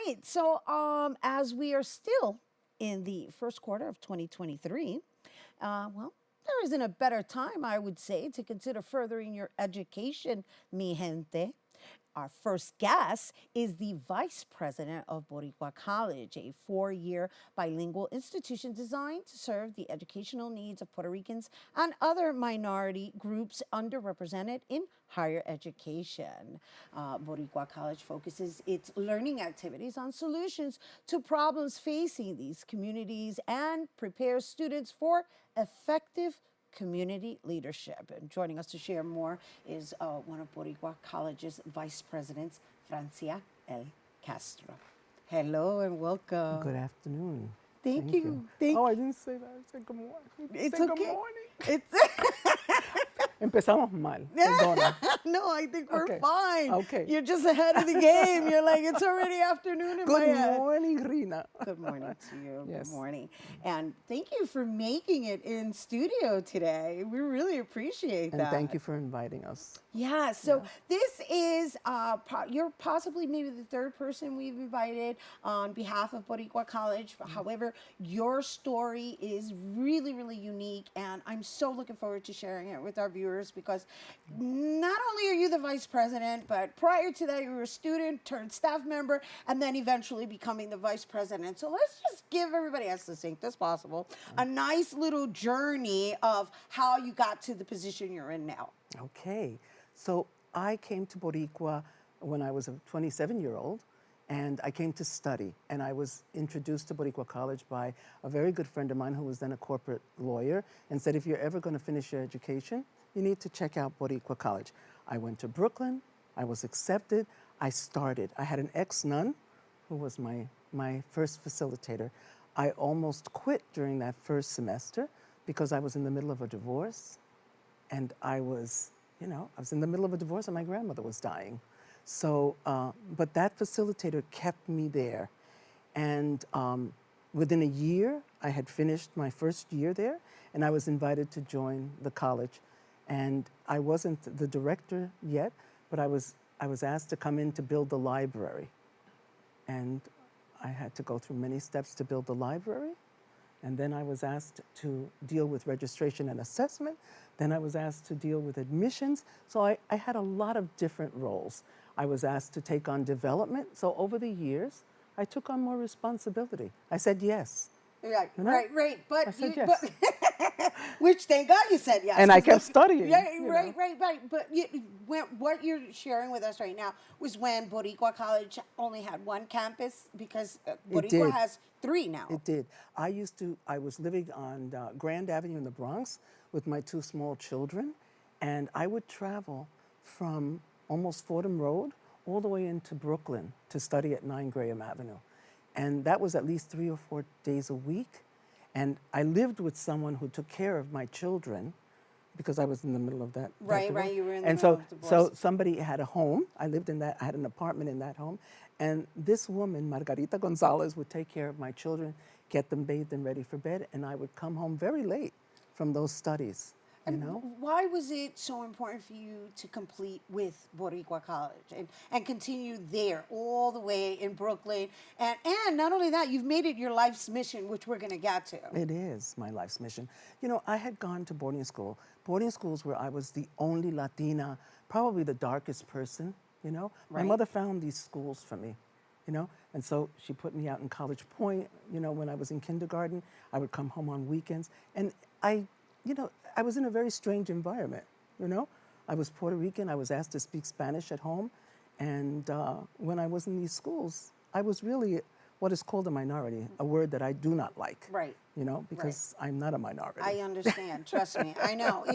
right. So, as we are still in the first quarter of 2023, well, there isn't a better time, I would say, to consider furthering your education, mi gente. Our first guest is the vice president of Boricua College, a 4-year bilingual institution designed to serve the educational needs of Puerto Ricans and other minority groups underrepresented in higher education. Boricua College focuses its learning activities on solutions to problems facing these communities and prepares students for effective community leadership. And joining us to share more is one of Boricua College's vice presidents, Francia L. Castro. Hello and welcome. Good afternoon. Thank you. Thank Oh, I didn't say that. I said good morning. It's Say okay. good morning. It's Empezamos mal. Perdona. no, I think we're Okay. fine. Okay. You're just ahead of the game. You're like, it's already afternoon in my Good head. morning, Rhina. Good morning to you. Yes. Good morning. And thank you for making it in studio today. We really appreciate And that. thank you for inviting us. Yeah, so this is, you're possibly maybe the third person we've invited on behalf of Boricua College. However, your story is really, really unique, and I'm so looking forward to sharing it with our viewers because not only are you the vice president, but prior to that, you were a student turned staff member, and then eventually becoming the vice president. So let's just give everybody as succinct as possible a nice little journey of how you got to the position you're in now. Okay. So I came to Boricua when I was a 27-year-old, and I came to study. And I was introduced to Boricua College by a very good friend of mine who was then a corporate lawyer and said, if you're ever going to finish your education, you need to check out Boricua College. I went to Brooklyn. I was accepted. I started. I had an ex-nun who was my first facilitator. I almost quit during that first semester because I was in the middle of a divorce. And I was in the middle of a divorce and my grandmother was dying. So, but that facilitator kept me there. And within a year, I had finished my first year there and I was invited to join the college. And I wasn't the director yet, but I was asked to come in to build the library. And I had to go through many steps to build the library. And then I was asked to deal with registration and assessment. Then I was asked to deal with admissions. So I had a lot of different roles. I was asked to take on development. So over the years, I took on more responsibility. I said yes. Right, You know? right. But I said you, yes. but, which thank God you said yes. And I 'cause kept that's- studying, Yeah, you right. know. But what you're sharing with us right now was when Boricua College only had one campus because Boricua did. has 3 now. It did. I was living on Grand Avenue in the Bronx with my 2 small children, and I would travel from almost Fordham Road all the way into Brooklyn to study at 9 Graham Avenue. And that was at least 3 or 4 days a week. And I lived with someone who took care of my children because I was in the middle of that. Right, divorce. you were in the and middle so, of divorce. So somebody had a home. I lived in that. I had an apartment in that home. And this woman, Margarita Gonzalez, would take care of my children, get them bathed and ready for bed. And I would come home very late from those studies. You know? Why was it so important for you to complete with Boricua College and continue there all the way in Brooklyn? And not only that, you've made it your life's mission, which we're going to get to. It is my life's mission. You know, I had gone to boarding schools where I was the only Latina, probably the darkest person, you know. Right. My mother found these schools for me, you know, and so she put me out in College Point, you know, when I was in kindergarten. I would come home on weekends, and I was in a very strange environment, you know. I was Puerto Rican. I was asked to speak Spanish at home. And when I was in these schools, I was really what is called a minority, a word that I do not like. Right. You know, because I'm not a minority. I understand. Trust me. I know.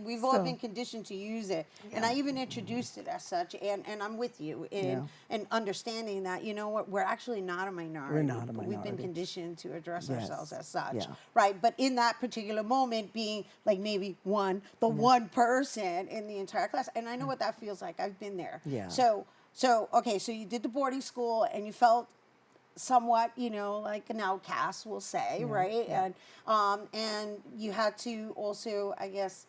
We've all So- been conditioned to use it. And I even introduced it as such. And I'm with you in understanding that, you know what, we're actually not a minority. We're not a but We've been minority. conditioned to address Yes. ourselves as such. Yeah. Right. But in that particular moment, being like maybe one person in the entire class. And I know what that feels like. I've been there. Yeah. So okay, so you did the boarding school and you felt somewhat, you know, like an outcast, we'll say, right? yeah. And you had to also, I guess,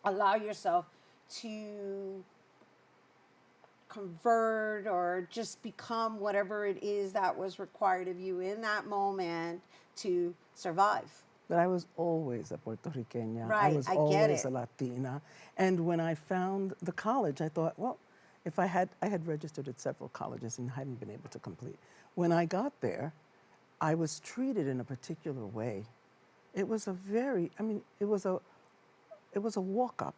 allow yourself to convert or just become whatever it is that was required of you in that moment to survive? But I was always a Puerto Riqueña. I Right, was I get always it. a Latina. And when I found the college, I thought, well, if I had registered at several colleges and hadn't been able to complete. When I got there, I was treated in a particular way. It was a very, I mean, it was a walk up.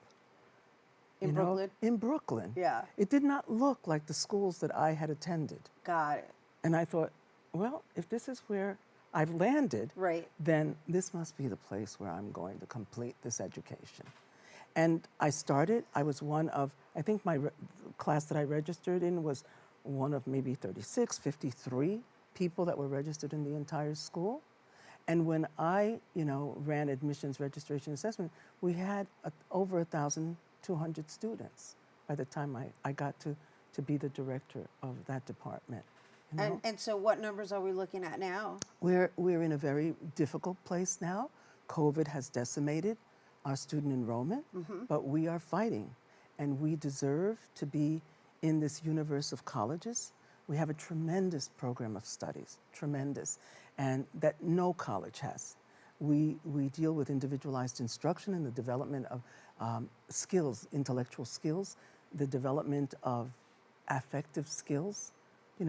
In Brooklyn? In Brooklyn. Yeah. It did not look like the schools that I had attended. Got it. And I thought, well, if this is where I've landed, Right. then this must be the place where I'm going to complete this education. And I started, I was one of, I think my class that I registered in was one of maybe 36, 53 people that were registered in the entire school. And when I, ran admissions registration assessment, we had over 1,200 students by the time I got to be the director of that department. And so what numbers are we looking at now? We're in a very difficult place now. COVID has decimated our student enrollment, but we are fighting, and we deserve to be in this universe of colleges. We have a tremendous program of studies, tremendous, and that no college has. We deal with individualized instruction and the development of skills, intellectual skills, the development of affective skills.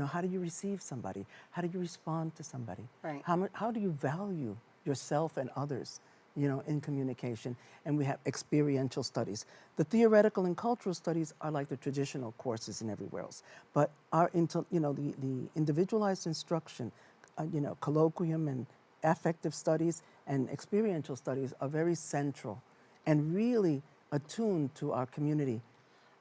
How do you receive somebody? How do you respond to somebody? Right. How do you value yourself and others, in communication? And we have experiential studies. The theoretical and cultural studies are like the traditional courses and everywhere else. But the individualized instruction, colloquium and affective studies and experiential studies are very central and really attuned to our community.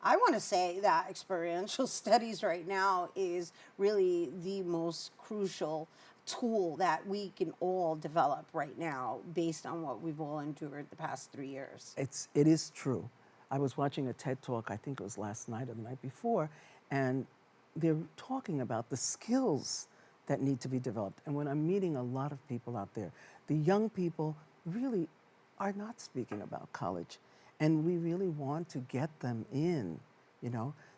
I want to say that experiential studies right now is really the most crucial tool that we can all develop right now based on what we've all endured the past 3 years. It is true. I was watching a TED Talk, I think it was last night or the night before, and they're talking about the skills that need to be developed. And when I'm meeting a lot of people out there, the young people really are not speaking about college. And we really want to get them in,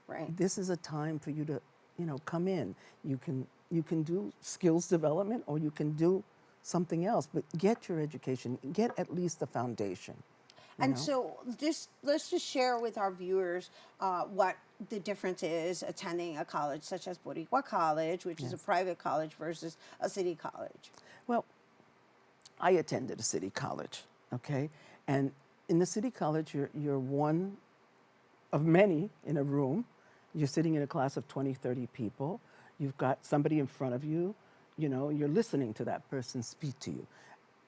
Right. This is a time for you to, come in. You can do skills development or you can do something else, but get your education, get at least the foundation. And so let's just share with our viewers what the difference is attending a college such as Boricua College, which is a private college, versus a city college. Well, I attended a city college, okay? And in the city college, you're one of many in a room. You're sitting in a class of 20, 30 people. You've got somebody in front of you. You're listening to that person speak to you.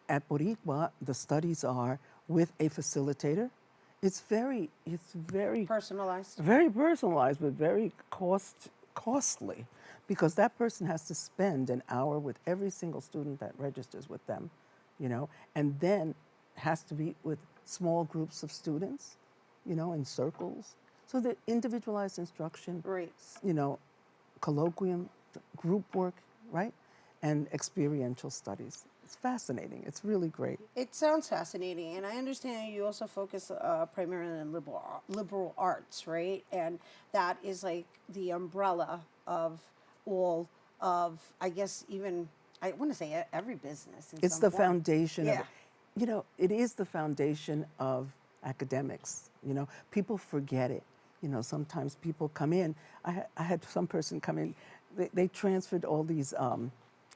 At Boricua, the studies are with a facilitator. It's very Personalized. very personalized, but very costly, because that person has to spend an hour with every single student that registers with them, and then has to be with small groups of students, in circles. So the individualized instruction, Right. Colloquium, group work, right? And experiential studies. It's fascinating. It's really great. It sounds fascinating, and I understand you also focus primarily on liberal arts, right? And that is like the umbrella of all of, I guess, even I want to say every business. In It's some the form. foundation Yeah. of it. It is the foundation of academics. People forget it. Sometimes people come in. I had some person come in. They transferred all these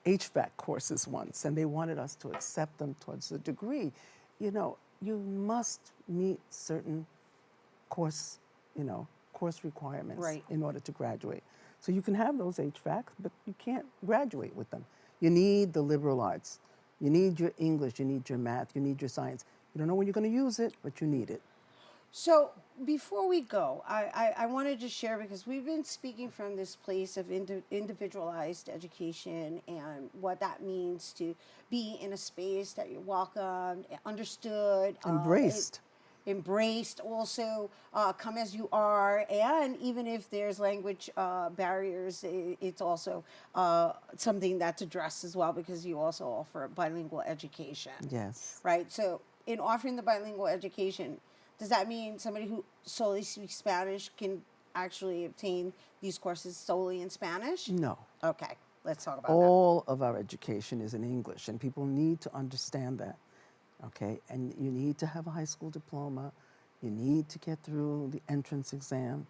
HVAC courses once, and they wanted us to accept them towards the degree. You must meet certain course requirements Right. in order to graduate. So you can have those HVACs, but you can't graduate with them. You need the liberal arts. You need your English, you need your math, you need your science. You don't know when you're going to use it, but you need it. So before we go, I wanted to share, because we've been speaking from this place of individualized education and what that means to be in a space that you're welcomed, understood, Embraced. Embraced, also come as you are, and even if there's language barriers, it's also something that's addressed as well, because you also offer bilingual education. Yes. Right? So in offering the bilingual education, does that mean somebody who solely speaks Spanish can actually obtain these courses solely in Spanish? No. Okay, let's talk about that. All of our education is in English, and people need to understand that, okay? And you need to have a high school diploma, you need to get through the entrance exam,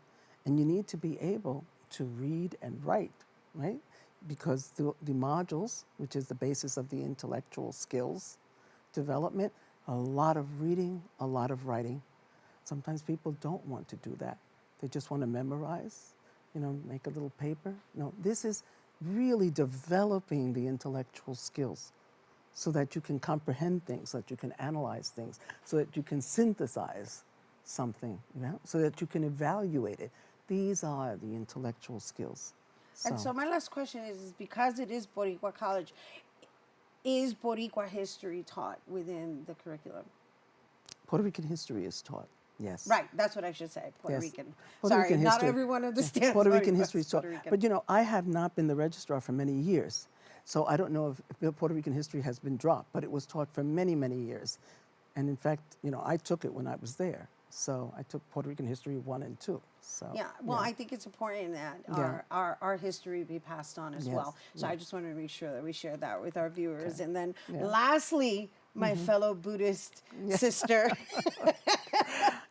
and you need to be able to read and write, right? Because the modules, which is the basis of the intellectual skills development, a lot of reading, a lot of writing. Sometimes people don't want to do that. They just want to memorize, make a little paper. No, this is really developing the intellectual skills so that you can comprehend things, so that you can analyze things, so that you can synthesize something, so that you can evaluate it. These are the intellectual skills. And so my last question is because it is Boricua College, is Boricua history taught within the curriculum? Puerto Rican history is taught, yes. Right, that's what I should say, Puerto Yes. Rican. Puerto Sorry, Rican not history. everyone understands Puerto Rican Boricua, history is taught. Puerto Rican. But I have not been the registrar for many years. So I don't know if Puerto Rican history has been dropped, but it was taught for many, many years. And in fact, I took it when I was there. So I took Puerto Rican history 1 and 2. So Yeah, well, I think it's important that Yeah. our history be passed on as Yes, well. So yeah. I just wanted to make sure that we share that with our viewers. Okay. And then Yeah. lastly, my fellow Buddhist sister,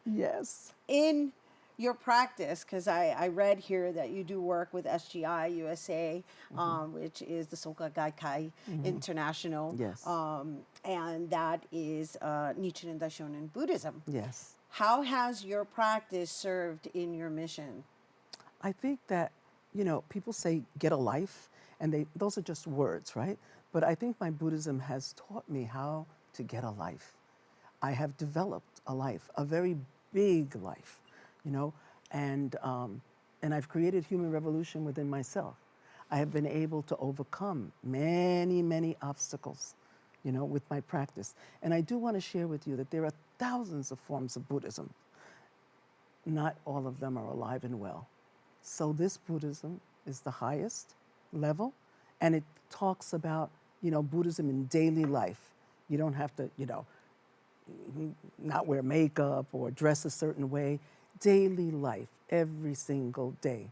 Yes. in your practice, because I read here that you do work with SGI USA, which is the Soka Gaikai International, Yes. and that is Nichiren Daishonin Buddhism. Yes. How has your practice served in your mission? I think that, people say get a life, and those are just words, right? But I think my Buddhism has taught me how to get a life. I have developed a life, a very big life, and I've created human revolution within myself. I have been able to overcome many, many obstacles, with my practice. And I do want to share with you that there are thousands of forms of Buddhism. Not all of them are alive and well. So this Buddhism is the highest level, and it talks about, Buddhism in daily life. You don't have to, not wear makeup or dress a certain way. Daily life, every single day,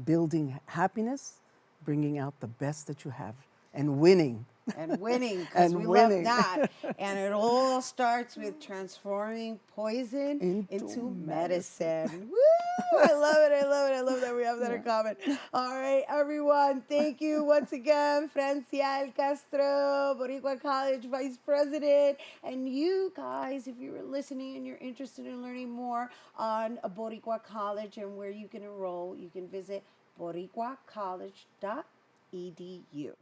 building happiness, bringing out the best that you have, and winning. And winning, because we winning. love that. And it all starts with transforming poison into medicine. Woo! I love it, I love it, I love that we have that in common. All right, everyone, thank you once again, Francia Castro, Boricua College Vice President. And you guys, if you were listening and you're interested in learning more on Boricua College and where you can enroll, you can visit boricuacollege.edu.